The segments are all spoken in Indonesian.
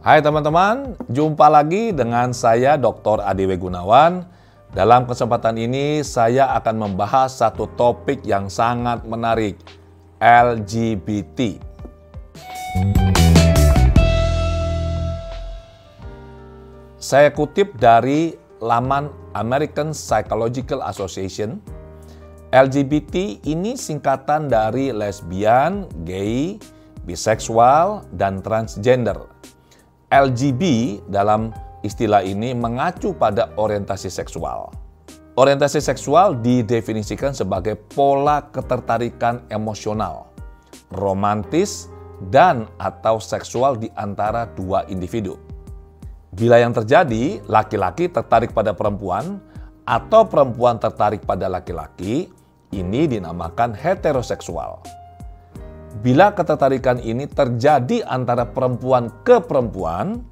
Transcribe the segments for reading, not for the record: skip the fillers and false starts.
Hai teman-teman, jumpa lagi dengan saya Dr. Adiwe Gunawan. Dalam kesempatan ini saya akan membahas satu topik yang sangat menarik, LGBT. Saya kutip dari laman American Psychological Association. LGBT ini singkatan dari lesbian, gay, biseksual, dan transgender. LGB dalam istilah ini mengacu pada orientasi seksual. Orientasi seksual didefinisikan sebagai pola ketertarikan emosional, romantis, dan atau seksual di antara dua individu. Bila yang terjadi, laki-laki tertarik pada perempuan atau perempuan tertarik pada laki-laki, ini dinamakan heteroseksual. Bila ketertarikan ini terjadi antara perempuan ke perempuan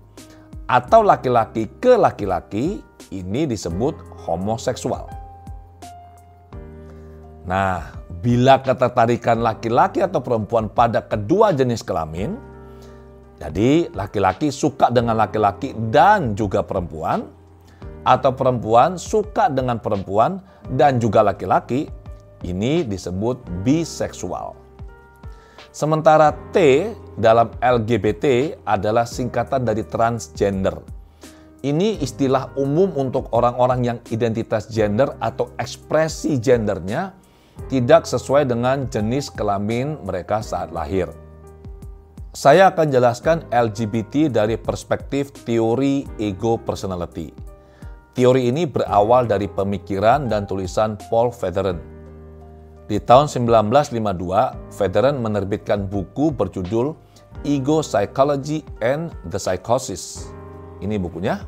atau laki-laki ke laki-laki, ini disebut homoseksual. Nah, bila ketertarikan laki-laki atau perempuan pada kedua jenis kelamin, jadi laki-laki suka dengan laki-laki dan juga perempuan, atau perempuan suka dengan perempuan dan juga laki-laki, ini disebut biseksual. Sementara T dalam LGBT adalah singkatan dari transgender. Ini istilah umum untuk orang-orang yang identitas gender atau ekspresi gendernya tidak sesuai dengan jenis kelamin mereka saat lahir. Saya akan jelaskan LGBT dari perspektif teori ego personality. Teori ini berawal dari pemikiran dan tulisan Paul Federer. Di tahun 1952, Federer menerbitkan buku berjudul Ego Psychology and the Psychosis. Ini bukunya.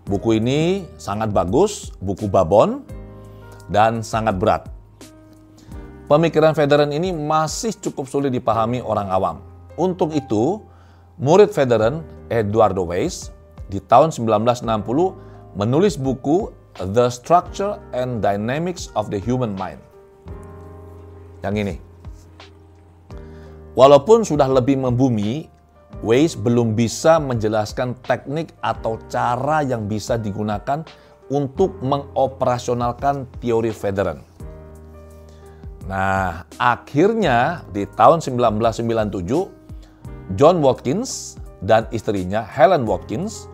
Buku ini sangat bagus, buku babon, dan sangat berat. Pemikiran Federer ini masih cukup sulit dipahami orang awam. Untuk itu, murid Federer, Eduardo Weiss, di tahun 1960 menulis buku The Structure and Dynamics of the Human Mind. Yang ini. Walaupun sudah lebih membumi, Weiss belum bisa menjelaskan teknik atau cara yang bisa digunakan untuk mengoperasionalkan teori Federer. Nah, akhirnya di tahun 1997, John Watkins dan istrinya Helen Watkins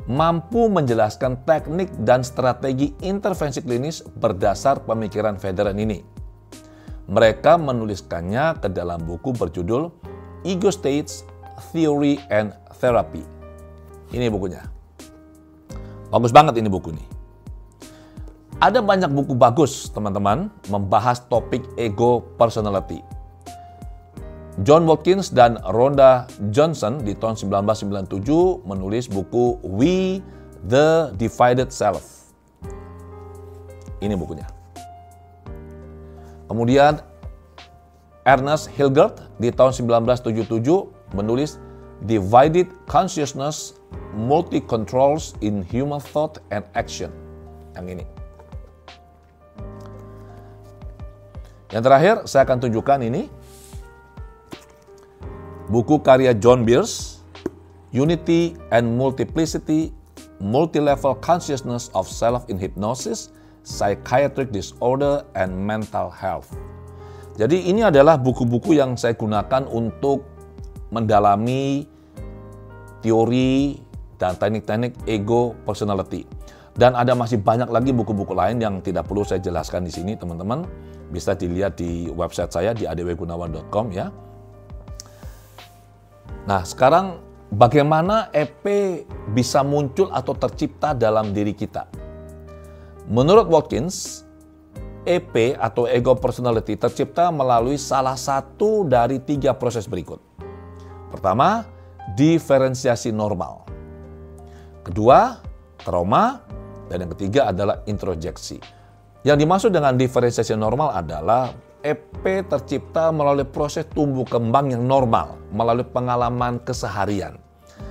mampu menjelaskan teknik dan strategi intervensi klinis berdasar pemikiran Federer ini. Mereka menuliskannya ke dalam buku berjudul Ego States, Theory and Therapy. Ini bukunya. Bagus banget ini buku ini. Ada banyak buku bagus, teman-teman, membahas topik ego personality. John Watkins dan Rhonda Johnson di tahun 1997 menulis buku We, the Divided Self. Ini bukunya. Kemudian Ernest Hilgert di tahun 1977 menulis Divided Consciousness, Multi-Controls in Human Thought and Action. Yang ini. Yang terakhir saya akan tunjukkan ini. Buku karya John Beers, Unity and Multiplicity, Multi-Level Consciousness of Self in Hypnosis, Psychiatric Disorder and Mental Health. Jadi ini adalah buku-buku yang saya gunakan untuk mendalami teori dan teknik-teknik ego personality. Dan ada masih banyak lagi buku-buku lain yang tidak perlu saya jelaskan di sini, teman-teman. Bisa dilihat di website saya di adwegunawan.com ya. Nah, sekarang bagaimana EP bisa muncul atau tercipta dalam diri kita? Menurut Watkins, EP atau ego personality tercipta melalui salah satu dari 3 proses berikut. Pertama, diferensiasi normal. Kedua, trauma. Dan yang ketiga adalah introjeksi. Yang dimaksud dengan diferensiasi normal adalah EP tercipta melalui proses tumbuh kembang yang normal, melalui pengalaman keseharian.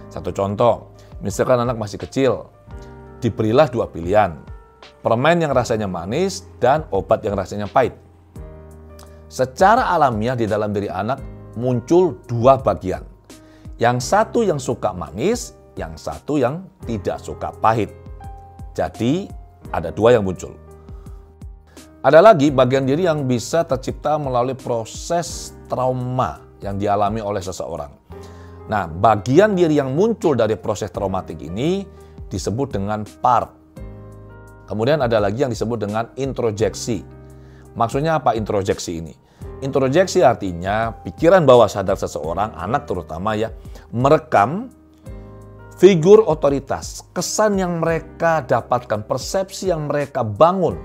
Satu contoh, misalkan anak masih kecil, diberilah 2 pilihan, permen yang rasanya manis dan obat yang rasanya pahit. Secara alamiah di dalam diri anak muncul 2 bagian. Yang satu yang suka manis, yang satu yang tidak suka pahit. Jadi ada dua yang muncul. Ada lagi bagian diri yang bisa tercipta melalui proses trauma yang dialami oleh seseorang. Nah, bagian diri yang muncul dari proses traumatik ini disebut dengan part. Kemudian ada lagi yang disebut dengan introjeksi. Maksudnya apa introjeksi ini? Introjeksi artinya pikiran bawah sadar seseorang, anak terutama ya, merekam figur otoritas, kesan yang mereka dapatkan, persepsi yang mereka bangun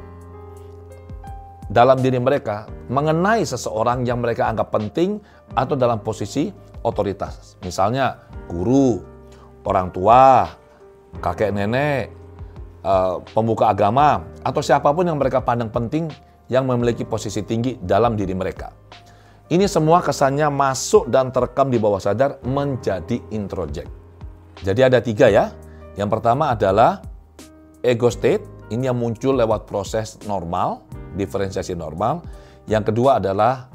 dalam diri mereka mengenai seseorang yang mereka anggap penting atau dalam posisi otoritas. Misalnya guru, orang tua, kakek nenek, pemuka agama, atau siapapun yang mereka pandang penting yang memiliki posisi tinggi dalam diri mereka. Ini semua kesannya masuk dan terekam di bawah sadar menjadi introject. Jadi ada 3 ya. Yang pertama adalah ego state, ini yang muncul lewat proses normal, diferensiasi normal. Yang kedua adalah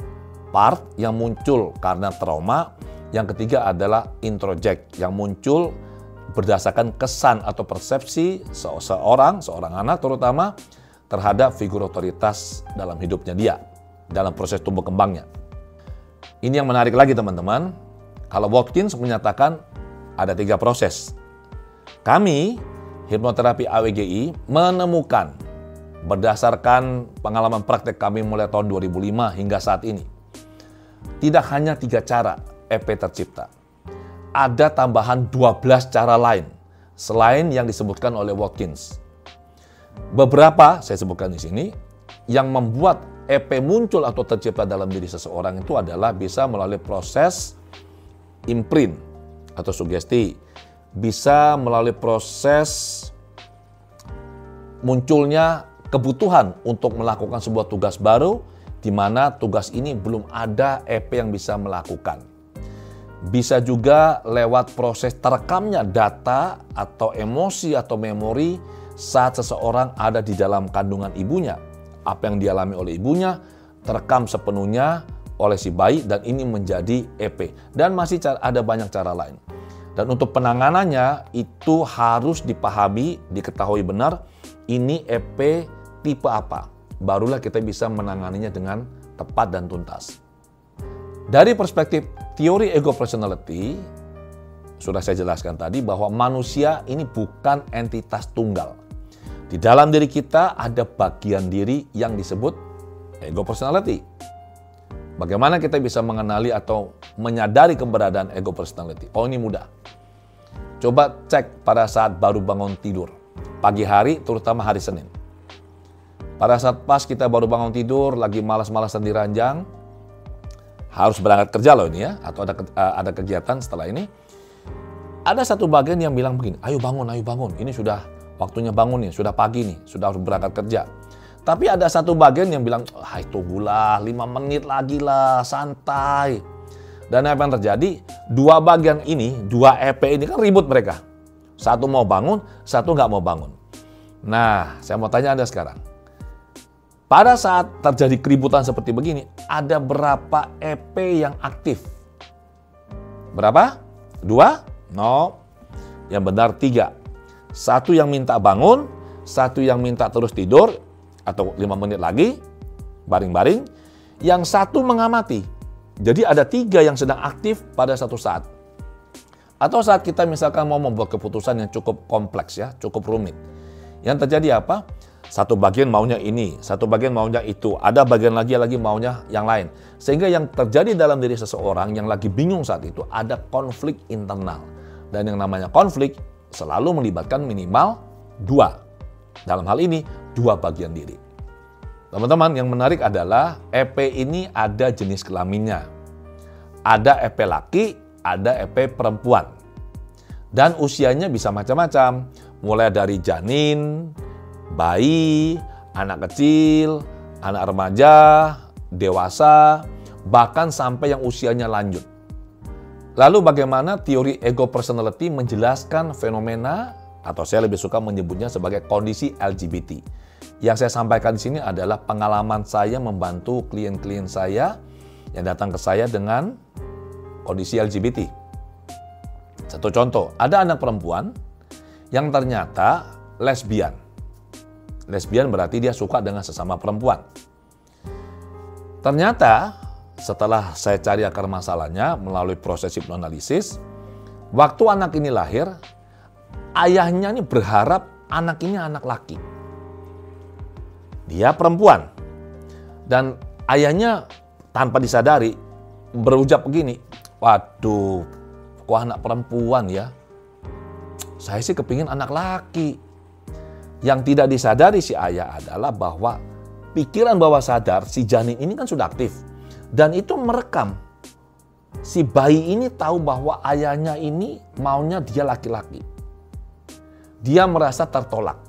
part yang muncul karena trauma. Yang ketiga adalah introject yang muncul berdasarkan kesan atau persepsi seorang anak terutama terhadap figur otoritas dalam hidupnya dia, dalam proses tumbuh kembangnya. Ini yang menarik lagi teman-teman. Kalau Watkins menyatakan ada 3 proses. Kami, hipnoterapi AWGI, menemukan berdasarkan pengalaman praktek kami mulai tahun 2005 hingga saat ini. Tidak hanya 3 cara EP tercipta. Ada tambahan 12 cara lain selain yang disebutkan oleh Watkins. Beberapa saya sebutkan di sini yang membuat EP muncul atau tercipta dalam diri seseorang itu adalah bisa melalui proses imprint atau sugesti, bisa melalui proses munculnya kebutuhan untuk melakukan sebuah tugas baru di mana tugas ini belum ada EP yang bisa melakukan. Bisa juga lewat proses terekamnya data atau emosi atau memori saat seseorang ada di dalam kandungan ibunya. Apa yang dialami oleh ibunya terekam sepenuhnya oleh si bayi dan ini menjadi EP. Dan masih ada banyak cara lain. Dan untuk penanganannya itu harus dipahami, diketahui benar ini EP tipe apa. Barulah kita bisa menanganinya dengan tepat dan tuntas. Dari perspektif teori ego personality, sudah saya jelaskan tadi bahwa manusia ini bukan entitas tunggal. Di dalam diri kita ada bagian diri yang disebut ego personality. Bagaimana kita bisa mengenali atau menyadari keberadaan ego personality? Oh, ini mudah. Coba cek pada saat baru bangun tidur. Pagi hari, terutama hari Senin. Pada saat pas kita baru bangun tidur, lagi malas-malasan di ranjang, harus berangkat kerja loh ini ya, atau ada kegiatan setelah ini. Ada satu bagian yang bilang begini, ayo bangun, ini sudah waktunya bangun nih, sudah pagi nih, sudah harus berangkat kerja. Tapi ada satu bagian yang bilang, hai tunggulah 5 menit lagi lah, santai. Dan apa yang terjadi, 2 bagian ini, 2 EP ini kan ribut mereka. Satu mau bangun, satu nggak mau bangun. Nah, saya mau tanya Anda sekarang. Pada saat terjadi keributan seperti begini, ada berapa EP yang aktif? Berapa? 2? No. Yang benar 3. Satu yang minta bangun, satu yang minta terus tidur, atau 5 menit lagi, baring-baring. Yang satu mengamati. Jadi ada 3 yang sedang aktif pada satu saat. Atau saat kita misalkan mau membuat keputusan yang cukup kompleks ya, cukup rumit. Yang terjadi apa? Satu bagian maunya ini, satu bagian maunya itu, ada bagian lagi maunya yang lain. Sehingga yang terjadi dalam diri seseorang yang lagi bingung saat itu, ada konflik internal. Dan yang namanya konflik selalu melibatkan minimal 2. Dalam hal ini, 2 bagian diri. Teman-teman, yang menarik adalah EP ini ada jenis kelaminnya. Ada EP laki, ada EP perempuan. Dan usianya bisa macam-macam, mulai dari janin, bayi, anak kecil, anak remaja, dewasa, bahkan sampai yang usianya lanjut. Lalu bagaimana teori ego personality menjelaskan fenomena, atau saya lebih suka menyebutnya sebagai kondisi LGBT. Yang saya sampaikan di sini adalah pengalaman saya membantu klien-klien saya yang datang ke saya dengan kondisi LGBT. Satu contoh, ada anak perempuan yang ternyata lesbian. Lesbian berarti dia suka dengan sesama perempuan. Ternyata setelah saya cari akar masalahnya melalui proses hipnoanalisis, waktu anak ini lahir, ayahnya ini berharap anak ini anak laki. Dia perempuan. Dan ayahnya tanpa disadari berucap begini, waduh, kok anak perempuan ya? Saya sih kepingin anak laki. Yang tidak disadari si ayah adalah bahwa pikiran bawah sadar si janin ini kan sudah aktif. Dan itu merekam. Si bayi ini tahu bahwa ayahnya ini maunya dia laki-laki. Dia merasa tertolak.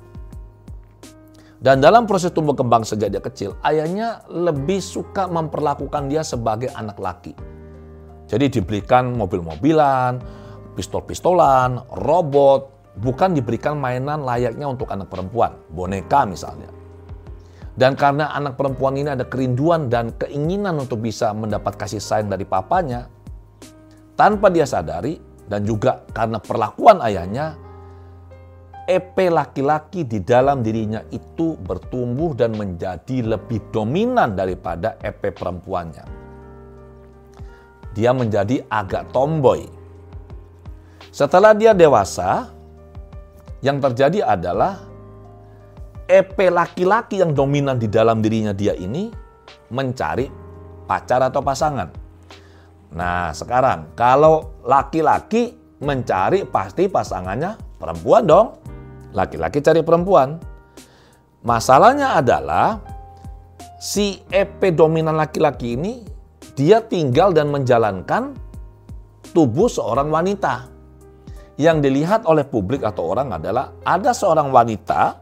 Dan dalam proses tumbuh kembang sejak dia kecil, ayahnya lebih suka memperlakukan dia sebagai anak laki. Jadi diberikan mobil-mobilan, pistol-pistolan, robot, bukan diberikan mainan layaknya untuk anak perempuan, boneka misalnya. Dan karena anak perempuan ini ada kerinduan dan keinginan untuk bisa mendapat kasih sayang dari papanya, tanpa dia sadari dan juga karena perlakuan ayahnya, EP laki-laki di dalam dirinya itu bertumbuh dan menjadi lebih dominan daripada EP perempuannya. Dia menjadi agak tomboy. Setelah dia dewasa, yang terjadi adalah EP laki-laki yang dominan di dalam dirinya dia ini mencari pacar atau pasangan. Nah, sekarang kalau laki-laki mencari pasti pasangannya perempuan dong. Laki-laki cari perempuan. Masalahnya adalah si EP dominan laki-laki ini dia tinggal dan menjalankan tubuh seorang wanita. Yang dilihat oleh publik atau orang adalah ada seorang wanita,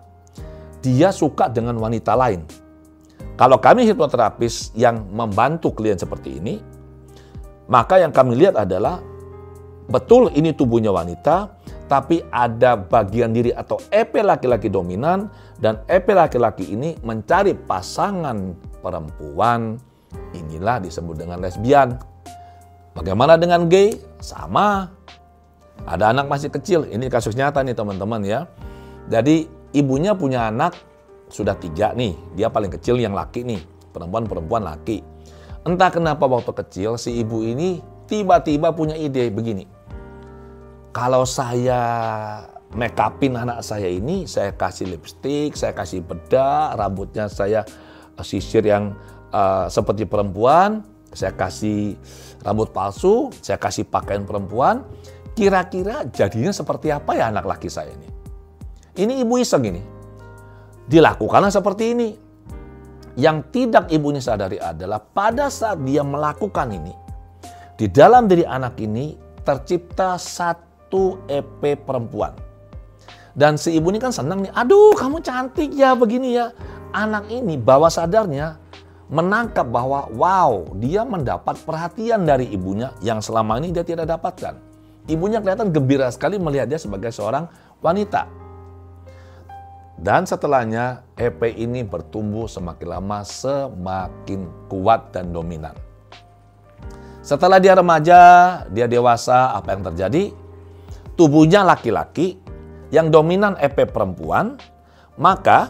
dia suka dengan wanita lain. Kalau kami hipnoterapis yang membantu klien seperti ini, maka yang kami lihat adalah betul ini tubuhnya wanita, tapi ada bagian diri atau EP laki-laki dominan dan EP laki-laki ini mencari pasangan perempuan. Inilah disebut dengan lesbian. Bagaimana dengan gay? Sama. Ada anak masih kecil, ini kasus nyata nih teman-teman ya. Jadi ibunya punya anak sudah 3 nih, dia paling kecil yang laki nih, perempuan laki. Entah kenapa waktu kecil si ibu ini tiba-tiba punya ide begini. Kalau saya make upin anak saya ini, saya kasih lipstik, saya kasih bedak, rambutnya saya sisir yang seperti perempuan, saya kasih rambut palsu, saya kasih pakaian perempuan, kira-kira jadinya seperti apa ya anak laki saya ini? Ini ibu iseng ini. Dilakukanlah seperti ini. Yang tidak ibunya sadari adalah pada saat dia melakukan ini, di dalam diri anak ini tercipta satu EP perempuan. Dan si ibu ini kan senang nih, aduh kamu cantik ya begini ya. Anak ini bawah sadarnya menangkap bahwa wow, dia mendapat perhatian dari ibunya yang selama ini dia tidak dapatkan. Ibunya kelihatan gembira sekali melihat dia sebagai seorang wanita. Dan setelahnya EP ini bertumbuh semakin lama semakin kuat dan dominan. Setelah dia remaja, dia dewasa, apa yang terjadi? Tubuhnya laki-laki yang dominan EP perempuan, maka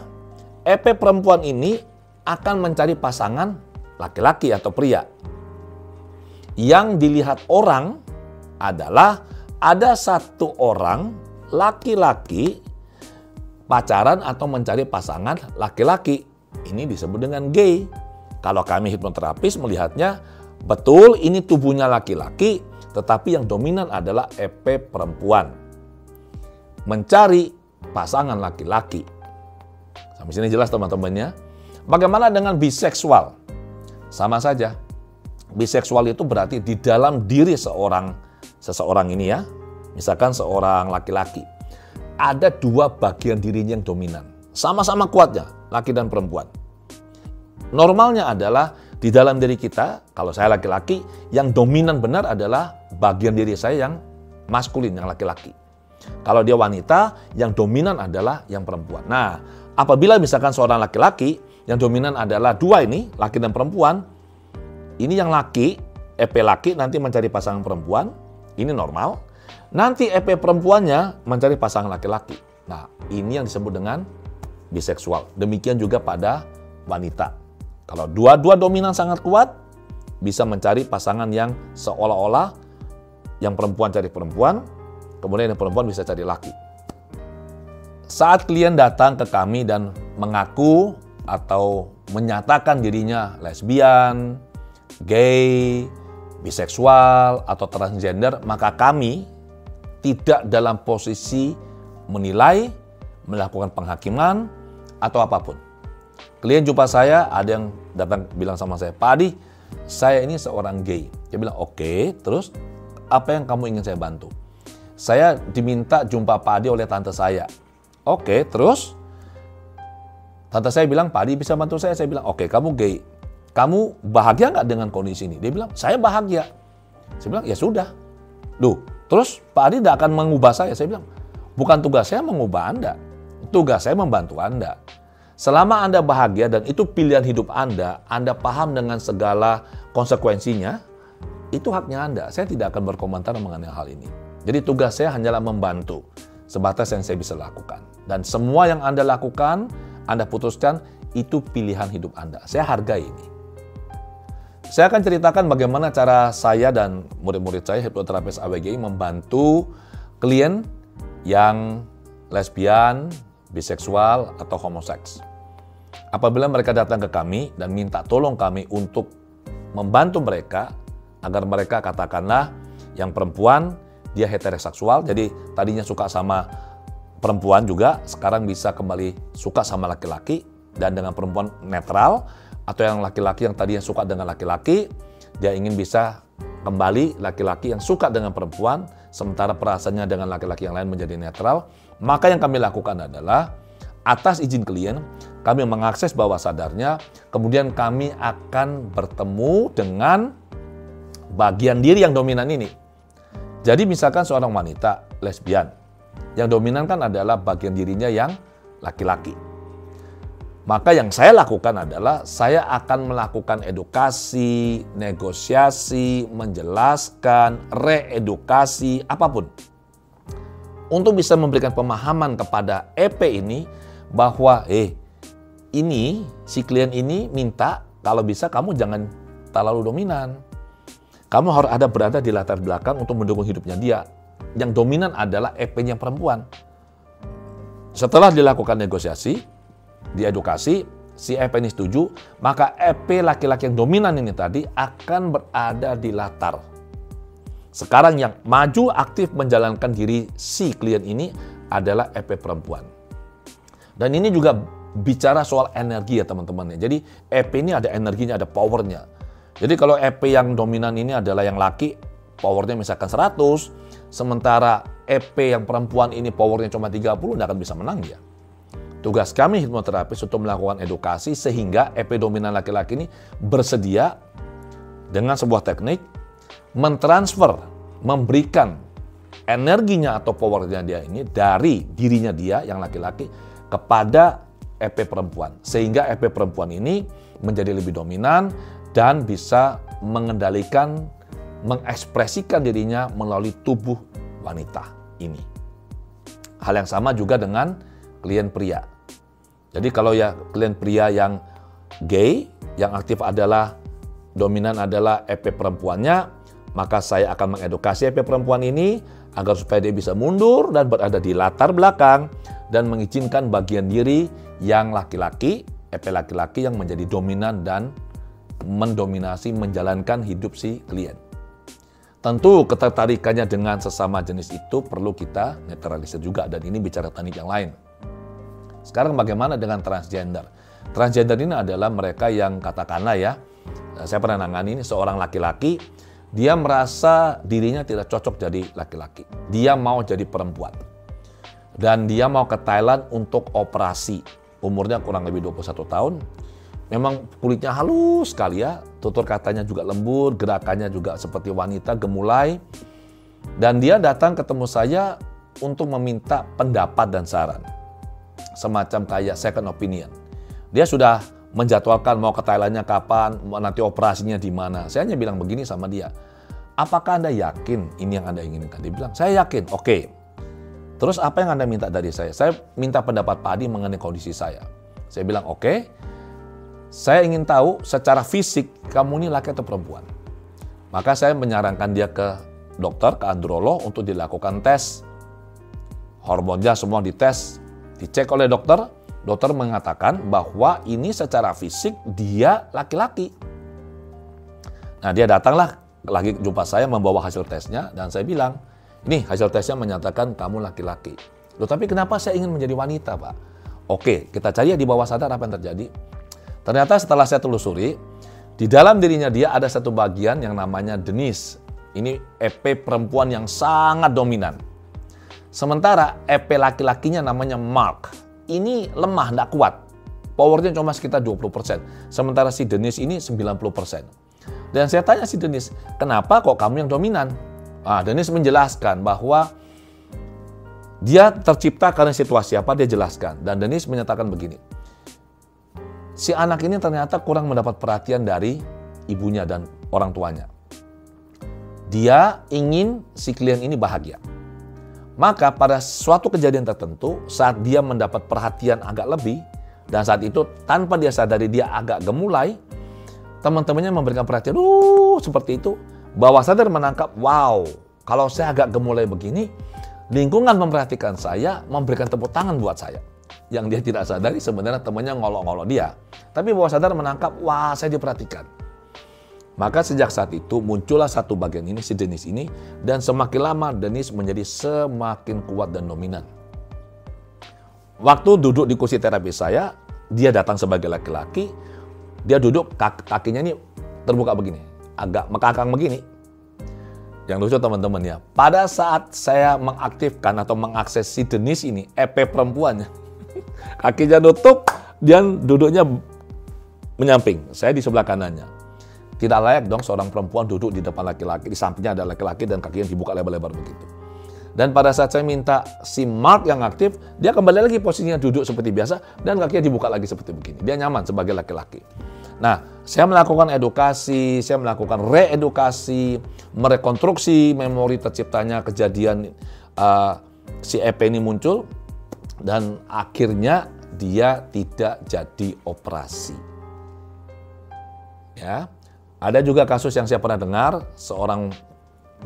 EP perempuan ini akan mencari pasangan laki-laki atau pria. Yang dilihat orang adalah ada satu orang laki-laki pacaran atau mencari pasangan laki-laki. Ini disebut dengan gay. Kalau kami hipnoterapis melihatnya, betul ini tubuhnya laki-laki, tetapi yang dominan adalah EP perempuan. Mencari pasangan laki-laki. Sampai sini jelas teman-temannya. Bagaimana dengan biseksual? Sama saja. Biseksual itu berarti di dalam diri seseorang ini ya. Misalkan seorang laki-laki. Ada 2 bagian dirinya yang dominan. Sama-sama kuatnya, laki dan perempuan. Normalnya adalah di dalam diri kita, kalau saya laki-laki, yang dominan benar adalah bagian diri saya yang maskulin, yang laki-laki. Kalau dia wanita, yang dominan adalah yang perempuan. Nah, apabila misalkan seorang laki-laki, yang dominan adalah 2 ini, laki dan perempuan, ini yang laki, EP laki nanti mencari pasangan perempuan, ini normal. Nanti EP perempuannya mencari pasangan laki-laki. Nah, ini yang disebut dengan biseksual. Demikian juga pada wanita. Kalau dua-dua dominan sangat kuat, bisa mencari pasangan yang seolah-olah yang perempuan cari perempuan, kemudian yang perempuan bisa cari laki. Saat klien datang ke kami dan mengaku atau menyatakan dirinya lesbian, gay, biseksual, atau transgender, maka kami tidak dalam posisi menilai, melakukan penghakiman, atau apapun. Klien jumpa saya, ada yang datang bilang sama saya, Pak Adi, saya ini seorang gay. Dia bilang, oke, terus apa yang kamu ingin saya bantu? Saya diminta jumpa Pak Adi oleh tante saya. Oke, terus? Tante saya bilang, Pak Adi bisa bantu saya? Saya bilang, oke, kamu gay. Kamu bahagia nggak dengan kondisi ini? Dia bilang, saya bahagia. Saya bilang, ya sudah. Duh, terus Pak Adi tidak akan mengubah saya. Saya bilang, bukan tugas saya mengubah Anda. Tugas saya membantu Anda. Selama Anda bahagia dan itu pilihan hidup Anda paham dengan segala konsekuensinya, itu haknya Anda. Saya tidak akan berkomentar mengenai hal ini. Jadi tugas saya hanyalah membantu sebatas yang saya bisa lakukan. Dan semua yang Anda lakukan, Anda putuskan, itu pilihan hidup Anda. Saya hargai ini. Saya akan ceritakan bagaimana cara saya dan murid-murid saya, hipnoterapis AWGI, membantu klien yang lesbian, biseksual, atau homoseks. Apabila mereka datang ke kami dan minta tolong kami untuk membantu mereka, agar mereka katakanlah yang perempuan, dia heteroseksual, jadi tadinya suka sama perempuan juga, sekarang bisa kembali suka sama laki-laki, dan dengan perempuan netral, atau yang laki-laki yang tadinya suka dengan laki-laki, dia ingin bisa kembali laki-laki yang suka dengan perempuan, sementara perasaannya dengan laki-laki yang lain menjadi netral. Maka yang kami lakukan adalah, atas izin klien, kami mengakses bawah sadarnya, kemudian kami akan bertemu dengan bagian diri yang dominan ini. Jadi misalkan seorang wanita lesbian, yang dominan kan adalah bagian dirinya yang laki-laki. Maka yang saya lakukan adalah, saya akan melakukan edukasi, negosiasi, menjelaskan, reedukasi, apapun. Untuk bisa memberikan pemahaman kepada EP ini, bahwa ini si klien ini minta kalau bisa kamu jangan terlalu dominan. Kamu harus berada di latar belakang untuk mendukung hidupnya dia. Yang dominan adalah EP-nya perempuan. Setelah dilakukan negosiasi, diedukasi, si EP ini setuju, maka EP laki-laki yang dominan ini tadi akan berada di latar. Sekarang yang maju aktif menjalankan diri si klien ini adalah EP perempuan. Dan ini juga bicara soal energi ya teman-teman. Jadi EP ini ada energinya, ada powernya. Jadi kalau EP yang dominan ini adalah yang laki, powernya misalkan 100, sementara EP yang perempuan ini powernya cuma 30, nggak akan bisa menang dia. Tugas kami hipnoterapis untuk melakukan edukasi sehingga EP dominan laki-laki ini bersedia dengan sebuah teknik mentransfer, memberikan energinya atau powernya dia ini dari dirinya dia yang laki-laki kepada EP perempuan. Sehingga EP perempuan ini menjadi lebih dominan dan bisa mengendalikan, mengekspresikan dirinya melalui tubuh wanita ini. Hal yang sama juga dengan klien pria. Jadi kalau ya klien pria yang gay, yang aktif adalah dominan adalah EP perempuannya, maka saya akan mengedukasi EP perempuan ini agar supaya dia bisa mundur dan berada di latar belakang dan mengizinkan bagian diri yang laki-laki, EP laki-laki yang menjadi dominan dan mendominasi menjalankan hidup si klien. Tentu ketertarikannya dengan sesama jenis itu perlu kita netralisir juga, dan ini bicara teknik yang lain. Sekarang bagaimana dengan transgender? Transgender ini adalah mereka yang katakanlah ya, saya pernah nangani ini seorang laki-laki, dia merasa dirinya tidak cocok jadi laki-laki. Dia mau jadi perempuan. Dan dia mau ke Thailand untuk operasi. Umurnya kurang lebih 21 tahun. Memang kulitnya halus sekali ya, tutur katanya juga lembut, gerakannya juga seperti wanita, gemulai. Dan dia datang ketemu saya untuk meminta pendapat dan saran. Semacam kayak second opinion. Dia sudah menjadwalkan mau ke Thailandnya kapan, nanti operasinya di mana. Saya hanya bilang begini sama dia, apakah Anda yakin ini yang Anda inginkan? Dia bilang, saya yakin. Oke. Terus apa yang Anda minta dari saya? Saya minta pendapat Pak Adi mengenai kondisi saya. Saya bilang, oke. Saya ingin tahu secara fisik kamu ini laki atau perempuan. Maka saya menyarankan dia ke dokter, ke androlog untuk dilakukan tes. Hormonnya semua dites, dicek oleh dokter. Dokter mengatakan bahwa ini secara fisik dia laki-laki. Nah, dia datanglah lagi jumpa saya membawa hasil tesnya dan saya bilang, ini hasil tesnya menyatakan kamu laki-laki. Loh, tapi kenapa saya ingin menjadi wanita, Pak? Oke, kita cari di bawah sadar apa yang terjadi. Ternyata setelah saya telusuri, di dalam dirinya dia ada satu bagian yang namanya Denise. Ini EP perempuan yang sangat dominan. Sementara EP laki-lakinya namanya Mark. Ini lemah, tidak kuat. Powernya cuma sekitar 20%. Sementara si Denise ini 90%. Dan saya tanya si Denise, kenapa kok kamu yang dominan? Denise menjelaskan bahwa dia tercipta karena situasi apa, dia jelaskan. Dan Denise menyatakan begini, si anak ini ternyata kurang mendapat perhatian dari ibunya dan orang tuanya. Dia ingin si klien ini bahagia. Maka pada suatu kejadian tertentu, saat dia mendapat perhatian agak lebih, dan saat itu tanpa dia sadari dia agak gemulai, teman-temannya memberikan perhatian, seperti itu, bawah sadar menangkap, wow, kalau saya agak gemulai begini, lingkungan memperhatikan saya, memberikan tepuk tangan buat saya. Yang dia tidak sadari sebenarnya temannya ngolok-ngolok dia. Tapi bawah sadar menangkap, wah, saya diperhatikan. Maka sejak saat itu muncullah satu bagian ini, si Denise ini, dan semakin lama Denise menjadi semakin kuat dan dominan. Waktu duduk di kursi terapi saya, dia datang sebagai laki-laki, dia duduk kakinya ini terbuka begini, agak mekakang begini. Yang lucu teman-teman ya, pada saat saya mengaktifkan atau mengakses si Denise ini, EP perempuannya, kakinya nutup, dia duduknya menyamping, saya di sebelah kanannya. Tidak layak dong seorang perempuan duduk di depan laki-laki, di sampingnya ada laki-laki dan kakinya dibuka lebar-lebar begitu. Dan pada saat saya minta si Mark yang aktif, dia kembali lagi posisinya duduk seperti biasa dan kakinya dibuka lagi seperti begini. Dia nyaman sebagai laki-laki. Nah, saya melakukan edukasi, saya melakukan reedukasi, merekonstruksi memori terciptanya kejadian si EP ini muncul dan akhirnya dia tidak jadi operasi. Ya. Ada juga kasus yang saya pernah dengar, seorang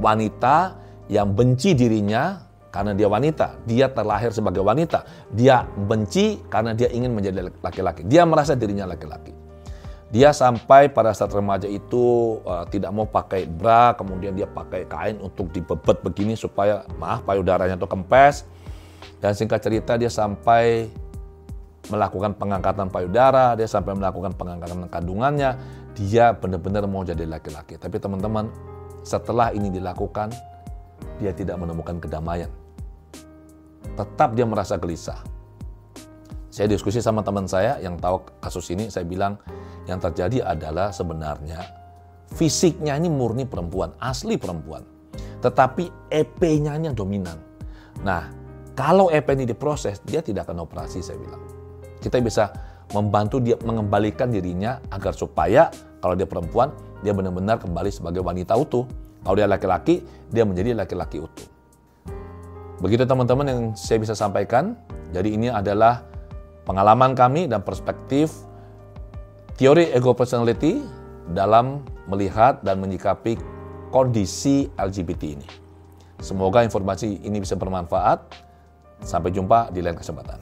wanita yang benci dirinya karena dia wanita. Dia terlahir sebagai wanita. Dia benci karena dia ingin menjadi laki-laki. Dia merasa dirinya laki-laki. Dia sampai pada saat remaja itu tidak mau pakai bra, kemudian dia pakai kain untuk dibebet begini supaya, payudaranya itu kempes. Dan singkat cerita dia sampai melakukan pengangkatan payudara, dia sampai melakukan pengangkatan kandungannya, dia benar-benar mau jadi laki-laki. Tapi teman-teman, setelah ini dilakukan, dia tidak menemukan kedamaian. Tetap dia merasa gelisah. Saya diskusi sama teman saya yang tahu kasus ini, saya bilang, yang terjadi adalah sebenarnya fisiknya ini murni perempuan, asli perempuan. Tetapi EP-nya ini yang dominan. Nah, kalau EP ini diproses, dia tidak akan operasi, saya bilang. Kita bisa membantu dia mengembalikan dirinya agar supaya kalau dia perempuan, dia benar-benar kembali sebagai wanita utuh. Kalau dia laki-laki, dia menjadi laki-laki utuh. Begitu teman-teman yang saya bisa sampaikan. Jadi ini adalah pengalaman kami dan perspektif teori ego personality dalam melihat dan menyikapi kondisi LGBT ini. Semoga informasi ini bisa bermanfaat. Sampai jumpa di lain kesempatan.